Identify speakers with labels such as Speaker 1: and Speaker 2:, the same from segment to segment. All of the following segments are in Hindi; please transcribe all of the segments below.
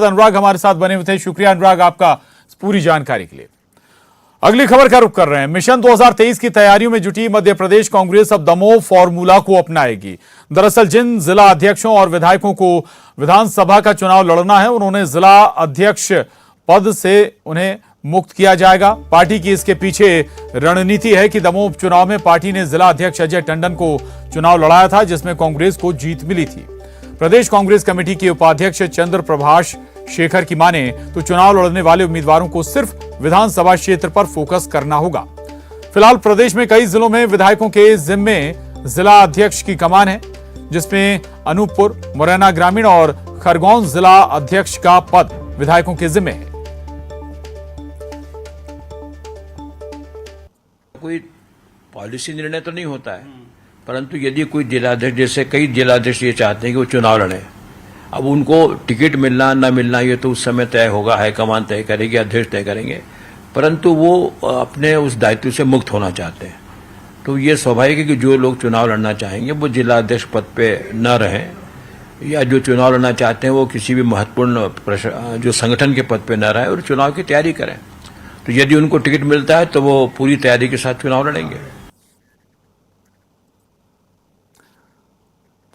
Speaker 1: अनुराग हमारे साथ बने हुए थे। शुक्रिया अनुराग आपका पूरी जानकारी के लिए। अगली खबर का रुख कर रहे हैं। मिशन 2023 की तैयारियों में जुटी मध्य प्रदेश कांग्रेस अब दमोह फॉर्मूला को अपनाएगी। दरअसल जिन जिला अध्यक्षों और विधायकों को विधानसभा का चुनाव लड़ना है, उन्होंने जिला अध्यक्ष पद से उन्हें मुक्त किया जाएगा। पार्टी की इसके पीछे रणनीति है कि दमोह उपचुनाव में पार्टी ने जिला अध्यक्ष अजय टंडन को चुनाव लड़ाया था, जिसमें कांग्रेस को जीत मिली थी। प्रदेश कांग्रेस कमेटी के उपाध्यक्ष चंद्र प्रभाष शेखर की माने तो चुनाव लड़ने वाले उम्मीदवारों को सिर्फ विधानसभा क्षेत्र पर फोकस करना होगा। फिलहाल प्रदेश में कई जिलों में विधायकों के जिम्मे जिला अध्यक्ष की कमान है, जिसमें अनूपपुर, मुरैना ग्रामीण और खरगोन जिला अध्यक्ष का पद विधायकों के जिम्मे है।
Speaker 2: कोई पॉलिसी निर्णय तो नहीं होता है, परंतु यदि कोई जिलाध्यक्ष, जैसे कई जिलाध्यक्ष ये चाहते हैं कि वो चुनाव लड़े, अब उनको टिकट मिलना न मिलना ये तो उस समय तय होगा, हाईकमान तय करेगी, अध्यक्ष तय करेंगे, परंतु वो अपने उस दायित्व से मुक्त होना चाहते हैं। तो ये स्वाभाविक है कि जो लोग चुनाव लड़ना चाहेंगे वो जिला अध्यक्ष पद पे न रहें, या जो चुनाव लड़ना चाहते हैं वो किसी भी महत्वपूर्ण जो संगठन के पद पे न रहे और चुनाव की तैयारी करें। तो यदि उनको टिकट मिलता है तो वो पूरी तैयारी के साथ चुनाव लड़ेंगे।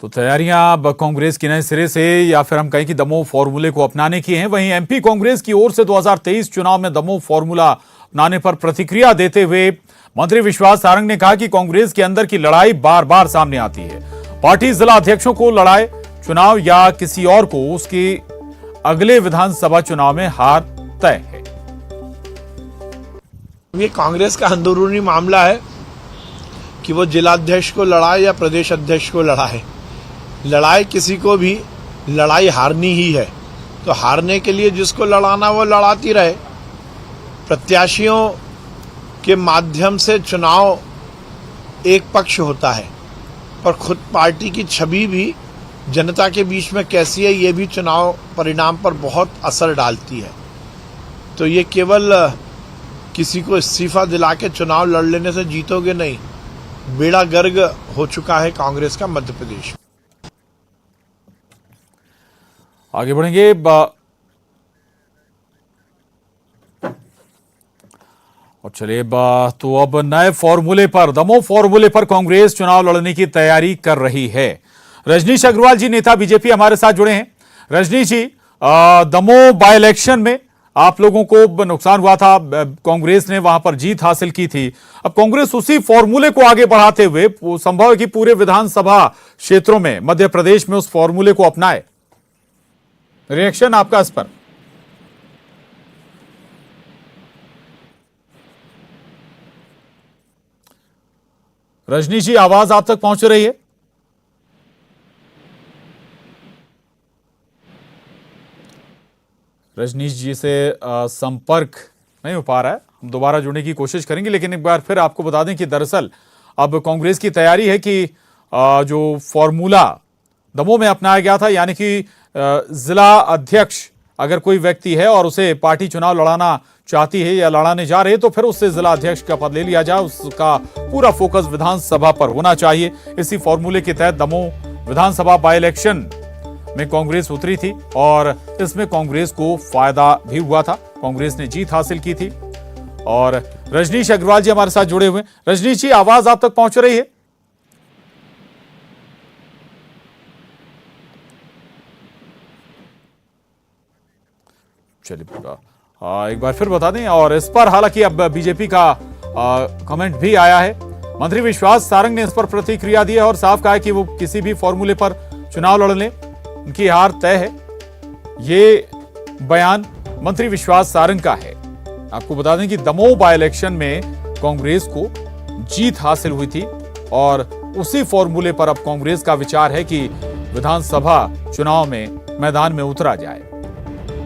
Speaker 1: तो तैयारियां अब कांग्रेस की नए सिरे से, या फिर हम कहें कि दमोह फॉर्मूले को अपनाने की हैं। वहीं एमपी कांग्रेस की ओर से 2023 चुनाव में दमोह फॉर्मूला अपनाने पर प्रतिक्रिया देते हुए मंत्री विश्वास सारंग ने कहा कि कांग्रेस के अंदर की लड़ाई बार बार सामने आती है। पार्टी जिला अध्यक्षों को लड़ाए चुनाव या किसी और को, उसकी अगले विधानसभा चुनाव में हार तय है।
Speaker 3: ये कांग्रेस का अंदरूनी मामला है कि वो जिलाध्यक्ष को लड़ाए या प्रदेश अध्यक्ष को लड़ाए। लड़ाई किसी को भी लड़ाई हारनी ही है, तो हारने के लिए जिसको लड़ाना वो लड़ाती रहे। प्रत्याशियों के माध्यम से चुनाव एक पक्ष होता है, पर खुद पार्टी की छवि भी जनता के बीच में कैसी है ये भी चुनाव परिणाम पर बहुत असर डालती है। तो ये केवल किसी को इस्तीफा दिला के चुनाव लड़ लेने से जीतोगे नहीं। बेड़ा गर्क हो चुका है कांग्रेस का मध्य प्रदेश।
Speaker 1: आगे बढ़ेंगे। और चलिए तो अब नए फॉर्मूले पर, दमोह फॉर्मूले पर कांग्रेस चुनाव लड़ने की तैयारी कर रही है। रजनीश अग्रवाल जी, नेता बीजेपी, हमारे साथ जुड़े हैं। रजनीश जी, दमोह बाय इलेक्शन में आप लोगों को नुकसान हुआ था, कांग्रेस ने वहां पर जीत हासिल की थी। अब कांग्रेस उसी फॉर्मूले को आगे बढ़ाते हुए संभव है कि पूरे विधानसभा क्षेत्रों में मध्य प्रदेश में उस फॉर्मूले को अपनाए। रिएक्शन आपका इस पर? रजनीश जी, आवाज आप तक पहुंच रही है? रजनीश जी से संपर्क नहीं हो पा रहा है। हम दोबारा जुड़ने की कोशिश करेंगे, लेकिन एक बार फिर आपको बता दें कि दरअसल अब कांग्रेस की तैयारी है कि जो फॉर्मूला दमोह में अपनाया गया था, यानी कि जिला अध्यक्ष अगर कोई व्यक्ति है और उसे पार्टी चुनाव लड़ाना चाहती है या लड़ाने जा रहे हैं, तो फिर उससे जिला अध्यक्ष का पद ले लिया जाए। उसका पूरा फोकस विधानसभा पर होना चाहिए। इसी फॉर्मूले के तहत दमोह विधानसभा बाय इलेक्शन में कांग्रेस उतरी थी और इसमें कांग्रेस को फायदा भी हुआ था। कांग्रेस ने जीत हासिल की थी। और रजनीश अग्रवाल जी हमारे साथ जुड़े हुए। रजनीश जी, आवाज आप तक पहुंच रही है? चलिए एक बार फिर बता दें। और इस पर हालांकि अब बीजेपी का कमेंट भी आया है। मंत्री विश्वास सारंग ने इस पर प्रतिक्रिया दी है और साफ कहा है कि वो किसी भी फॉर्मूले पर चुनाव लड़ लें, उनकी हार तय है। ये बयान मंत्री विश्वास सारंग का है। आपको बता दें कि दमोह बाय इलेक्शन में कांग्रेस को जीत हासिल हुई थी और उसी फॉर्मूले पर अब कांग्रेस का विचार है कि विधानसभा चुनाव में मैदान में उतरा जाए।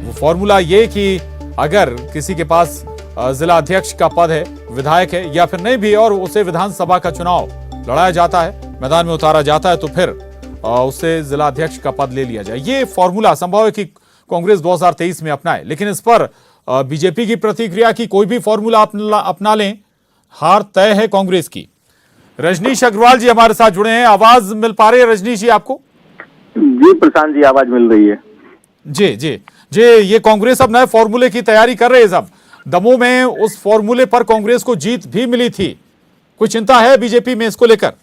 Speaker 1: वो फॉर्मूला ये कि अगर किसी के पास जिला अध्यक्ष का पद है, विधायक है या फिर नहीं भी, और उसे विधानसभा का चुनाव लड़ाया जाता है, मैदान में उतारा जाता है, तो फिर उससे जिला अध्यक्ष का पद ले लिया जाए। ये फॉर्मूला संभव है कि कांग्रेस 2023 में अपनाए, लेकिन इस पर बीजेपी की प्रतिक्रिया की कोई भी फॉर्मूला अपना लें, हार तय है कांग्रेस की। रजनीश अग्रवाल जी हमारे साथ जुड़े हैं। आवाज मिल पा रही है रजनीश जी आपको?
Speaker 4: जी प्रशांत जी, आवाज मिल रही है।
Speaker 1: जी जी जी, ये कांग्रेस अब नए फॉर्मूले की तैयारी कर रही है सब। दमोह में उस फॉर्मूले पर कांग्रेस को जीत भी मिली थी। कोई चिंता है बीजेपी में इसको लेकर?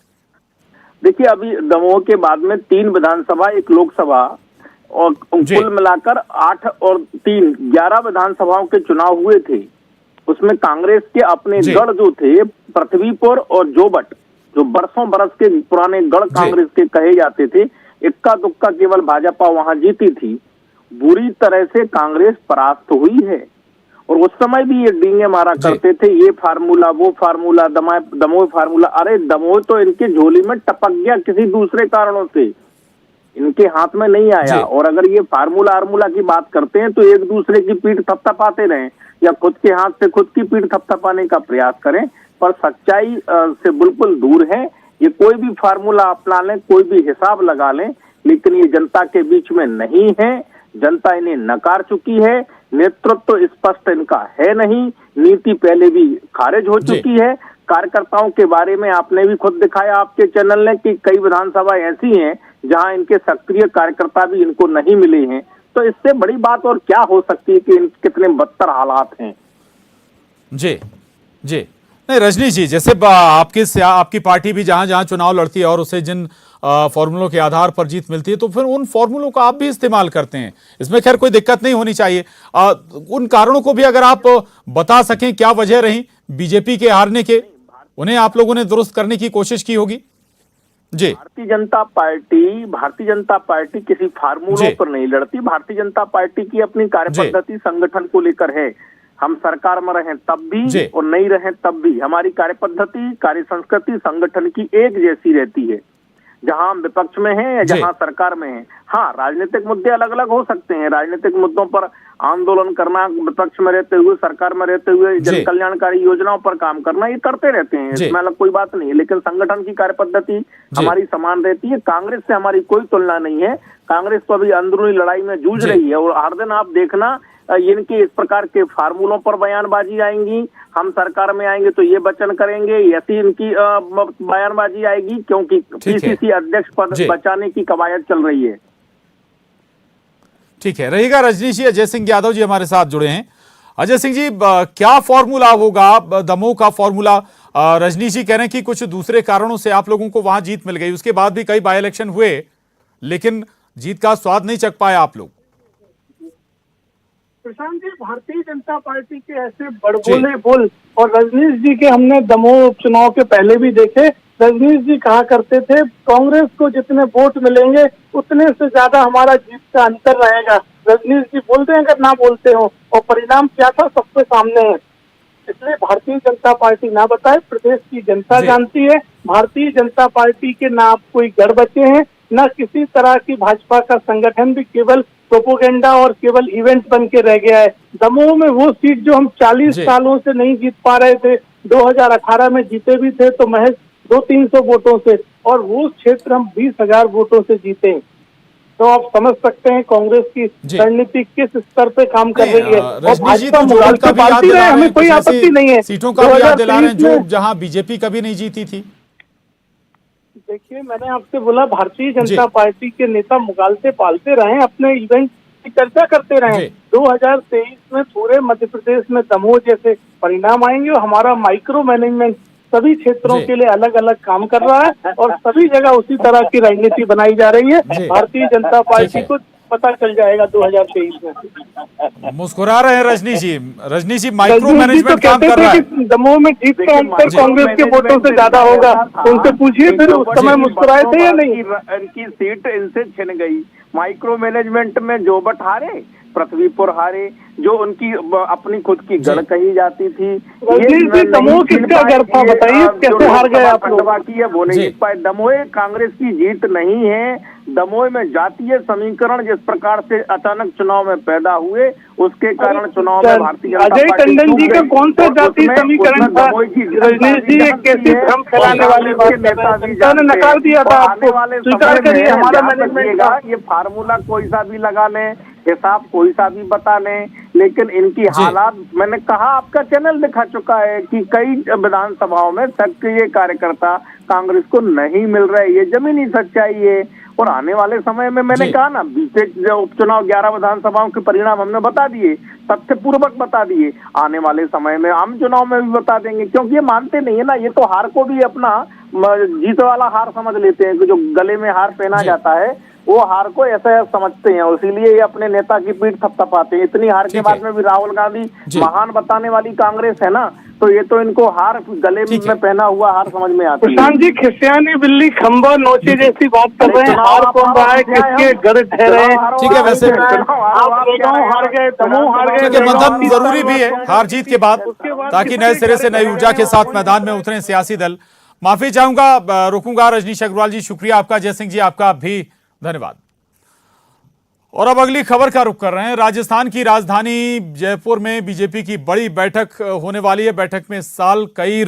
Speaker 4: देखिए, अभी दमोह के बाद में 3 विधानसभा, 1 लोकसभा और कुल मिलाकर 8 और 3 11 विधानसभाओं के चुनाव हुए थे। उसमें कांग्रेस के अपने गढ़ जो थे पृथ्वीपुर और जोबट, जो बरसों बरस के पुराने गढ़ कांग्रेस के कहे जाते थे, इक्का दुक्का केवल भाजपा वहां जीती थी। बुरी तरह से कांग्रेस परास्त हुई है। और उस समय भी ये डींगे मारा करते थे, ये फार्मूला वो फार्मूला, दमोह फार्मूला। अरे दमोह तो इनके झोली में टपक गया किसी दूसरे कारणों से, इनके हाथ में नहीं आया। और अगर ये फार्मूला आर्मूला की बात करते हैं तो एक दूसरे की पीठ थपथपाते रहें या खुद के हाथ से खुद की पीठ थपथपाने का प्रयास करें, पर सच्चाई से बिल्कुल दूर है। ये कोई भी फार्मूला अपना लें, कोई भी हिसाब लगा लें, लेकिन ये जनता के बीच में नहीं है। जनता इन्हें नकार चुकी है। नेतृत्व तो स्पष्ट इनका है नहीं, नीति पहले भी खारिज हो चुकी है। कार्यकर्ताओं के बारे में आपने भी खुद दिखाया आपके चैनल ने कि कई विधानसभा ऐसी हैं जहां इनके सक्रिय कार्यकर्ता भी इनको नहीं मिले हैं। तो इससे बड़ी बात और क्या हो सकती है कि कितने बदतर हालात हैं।
Speaker 1: जी जी, नहीं रजनी जी, जैसे आपकी पार्टी भी जहां जहां चुनाव लड़ती है और उसे जिन फॉर्मूलों के आधार पर जीत मिलती है, तो फिर उन फॉर्मूलों का आप भी इस्तेमाल करते हैं। इसमें खैर कोई दिक्कत नहीं होनी चाहिए। उन कारणों को भी अगर आप बता सकें, क्या वजह रही बीजेपी के हारने के, उन्हें आप लोगों ने दुरुस्त करने की कोशिश की होगी? जी,
Speaker 4: भारतीय जनता पार्टी किसी फार्मूलों पर नहीं लड़ती। भारतीय जनता पार्टी की अपनी कार्यपद्धति संगठन को लेकर है। हम सरकार में रहें तब भी और नहीं रहें तब भी हमारी कार्यपद्धति, कार्य संस्कृति संगठन की एक जैसी रहती है, जहां हम विपक्ष में हैं या जहां सरकार में हैं। हाँ, राजनीतिक मुद्दे अलग अलग हो सकते हैं। राजनीतिक मुद्दों पर आंदोलन करना, विपक्ष में रहते हुए, सरकार में रहते हुए जन कल्याणकारी योजनाओं पर काम करना, ये करते रहते हैं, इसमें अलग कोई बात नहीं है। लेकिन संगठन की कार्यपद्धति हमारी समान रहती है। कांग्रेस से हमारी कोई तुलना नहीं है। कांग्रेस तो अभी अंदरूनी लड़ाई में जूझ रही है और हर दिन आप देखना इनके इस प्रकार के फार्मूलों पर बयानबाजी आएंगी। हम सरकार में आएंगे तो ये वचन करेंगे, ऐसी इनकी बयानबाजी आएगी, क्योंकि पीसीसी अध्यक्ष पद बचाने की कवायद चल रही है।
Speaker 1: ठीक है, रहेगा रजनी जी। अजय सिंह यादव जी हमारे साथ जुड़े हैं। अजय सिंह जी, क्या फॉर्मूला होगा दमोह का फॉर्मूला? रजनी जी कह रहे हैं कि कुछ दूसरे कारणों से आप लोगों को वहां जीत मिल गई, उसके बाद भी कई बाई इलेक्शन हुए लेकिन जीत का स्वाद नहीं चख पाए आप लोग।
Speaker 5: प्रशांत जी, भारतीय जनता पार्टी के ऐसे बड़बोले बोल और रजनीश जी के हमने दमोह उपचुनाव के पहले भी देखे। रजनीश जी कहा करते थे कांग्रेस को जितने वोट मिलेंगे उतने से ज्यादा हमारा जीत का अंतर रहेगा। रजनीश जी बोलते हैं अगर ना बोलते हो, और परिणाम क्या था सबके सामने है। इसलिए भारतीय जनता पार्टी ना बताए, प्रदेश की जनता जानती है। भारतीय जनता पार्टी के ना कोई गढ़ बचे हैं, न किसी तरह की भाजपा का संगठन भी केवल प्रोपोगेंडा और केवल इवेंट बन के रह गया है। दमोह में वो सीट जो हम 40 सालों से नहीं जीत पा रहे थे, 2018 में जीते भी थे तो महज 200-300 वोटों से, और वो क्षेत्र हम 20,000 वोटों से जीते। तो आप समझ सकते हैं कांग्रेस की रणनीति किस स्तर पे काम कर रही है। और भाजपा मुगाल का पार्टी रहे, हमें कोई आपत्ति नहीं है।
Speaker 1: सीटों का भी याद दिला रहे हैं जो जहां बीजेपी कभी नहीं जीती थी।
Speaker 5: देखिए, मैंने आपसे बोला भारतीय जनता पार्टी के नेता मुगालते पालते रहे, अपने इवेंट की चर्चा करते रहे। 2023 में पूरे मध्य प्रदेश में दमोह जैसे परिणाम आएंगे और हमारा माइक्रो मैनेजमेंट सभी क्षेत्रों के लिए अलग अलग काम कर रहा है और सभी जगह उसी तरह की रणनीति बनाई जा रही है। भारतीय जनता पार्टी को पता चल जाएगा 2023 में।
Speaker 1: मुस्कुरा रहे हैं रजनी जी। रजनी जी, माइक्रो मैनेजमेंट काम कर रहा है।
Speaker 5: दमोह में जीत का अंतर कांग्रेस के वोटों से ज्यादा होगा, उनसे पूछिए फिर उस समय मुस्कुराए थे या नहीं।
Speaker 4: इनकी सीट इनसे छिन गई। माइक्रो मैनेजमेंट में जोबट हारे, पृथ्वीपुर हारे, जो उनकी अपनी खुद की गढ़ कही जाती थी।
Speaker 5: दमोह किसका गढ़ था बताइए, कैसे हार गए आप लोग?
Speaker 4: की है वो नहीं जीत पाए। दमोह कांग्रेस की जीत नहीं है। दमोह में जातीय समीकरण जिस प्रकार से अचानक चुनाव में पैदा हुए, उसके कारण चुनाव में भारतीय जनता
Speaker 5: पार्टी अजय टंडन जी का कौन सा जातीय समीकरण था? रजनीश जी एक कैसी भ्रम फैलाने वाली बात ने नकार दिया था आपको, स्वीकार करिए हमारा मैनेजमेंट का।
Speaker 4: ये फार्मूला कोई सा भी लगा लें, हिसाब कोई सा भी बता लें, लेकिन इनकी हालात, मैंने कहा आपका चैनल दिखा चुका है कि कई विधानसभाओं में सक्रिय कार्यकर्ता कांग्रेस को नहीं मिल रहे। ये जमीनी सच्चाई है। और आने वाले समय में मैंने
Speaker 1: जी।
Speaker 4: कहा ना, बीते जो उपचुनाव 11 विधानसभाओं के परिणाम हमने बता दिए, तथ्यपूर्वक बता दिए, आने वाले समय में आम चुनाव में भी बता देंगे, क्योंकि ये मानते नहीं है ना, ये तो हार को भी अपना जीत वाला हार समझ लेते हैं कि जो गले में हार पहना
Speaker 1: जी।
Speaker 4: जाता है वो हार को ऐसा समझते हैं, और इसीलिए ये अपने नेता की पीठ थपथपाते हैं। इतनी हार के
Speaker 1: ठीक
Speaker 4: बाद
Speaker 1: है।
Speaker 4: में भी राहुल गांधी
Speaker 1: जी।
Speaker 4: महान बताने वाली कांग्रेस है ना, तो ये तो इनको हार गले
Speaker 1: ठीक है।
Speaker 4: में पहना हुआ हार समझ में आती है।
Speaker 5: प्रशांत जी, खिसियानी बिल्ली खंबा नोचे जैसी बात कर रहे हैं। हार कौन रहा है, किसके गढ़ ठहरे?
Speaker 1: ठीक है, वैसे-
Speaker 5: आप गाँव हार गए, दमोह हार गए,
Speaker 1: ठीक है, मंथन
Speaker 5: बेलगाम
Speaker 1: जरूरी भी है हार जीत के बाद,
Speaker 5: उसके बाद
Speaker 1: ताकि नए सिरे से नई ऊर्जा के साथ मैदान में उतरे सियासी दल। माफी चाहूंगा, रुकूंगा। रजनीश अग्रवाल जी शुक्रिया आपका, जय सिंह जी आपका भी धन्यवाद। और अब अगली खबर का रुख कर रहे हैं। राजस्थान की राजधानी जयपुर में बीजेपी की बड़ी बैठक होने वाली है। बैठक में इस साल कई